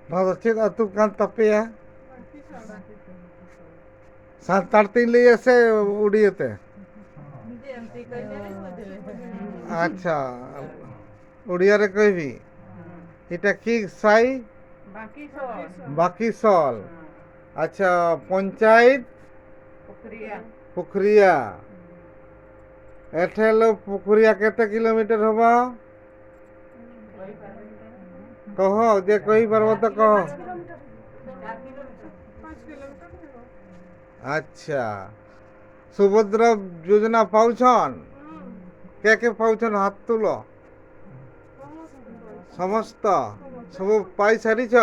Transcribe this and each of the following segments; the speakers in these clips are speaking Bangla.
Nada cik atu kan tapi ya. Santar tili ese udiyate. আচ্ছা উড়িয়ারে কইবি এটা কি সাই বাকি সল আচ্ছা পঞ্চায়েত পুখরিয়া এঠে লো পুখরিয়া কেতে কিলোমিটার হবা কহ যে কই পারব তো কহ আচ্ছা সুভদ্রা যোজনা পাউছন কে কে পাউছন হাত তুলো সমস্ত সব পাই সারিছ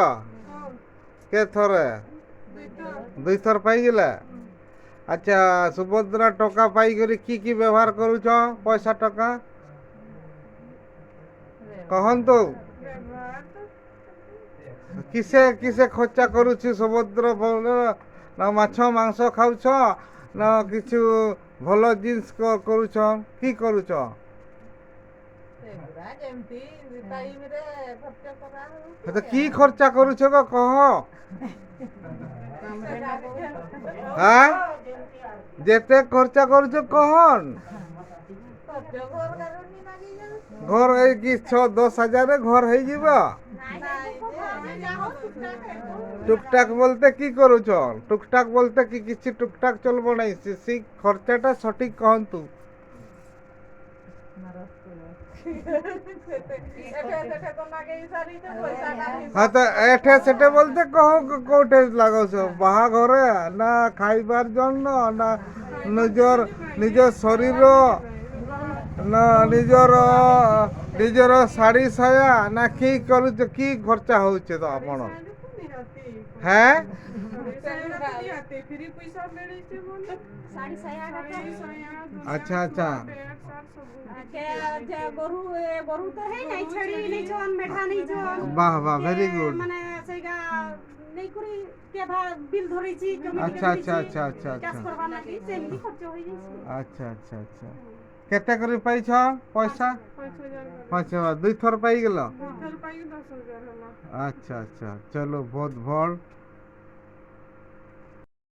কে থরে দুই থর পাই গেলে আচ্ছা সুভদ্রা টাকা পাই করে কি কি ব্যবহার করুছ পয়সা টাকা কহন তো কিসে কিসে খরচা করুছি সুভদ্রা না মাছ মাংস খাউছ না কিছু ভাল জিনিস করুছ কি করুছ কি খরচা করুছ গো কহ হ্যাঁ যেতে খরচা করুছ কহন ঘর এই কি 6-10 হাজারে ঘর হয়ে যাব টুকটাক বলতে কি করুছ টুকটাক বলতে কি কিছু টুকটাক চলবো নাই সেই খরচাটা সঠিক কহন্তু হ্যাঁ তো এঠে সেটে বলতে কহ কোটে লাগাছ বাহাঘরে না খাইবার জন্য না নিজর নিজের শরীর না নিজর শাড়ি সায়া না কি করুছ কি খরচা হচ্ছে তো আপন হ্যাঁ আচ্ছা আচ্ছা বাহ বাহ ভেরি গুড আচ্ছা আচ্ছা আচ্ছা আচ্ছা আচ্ছা আচ্ছা আচ্ছা আচ্ছা কেতে করে পাইছ পয়সা 5,000 দুই থর পাই গেল আচ্ছা আচ্ছা চলো বহুত ভল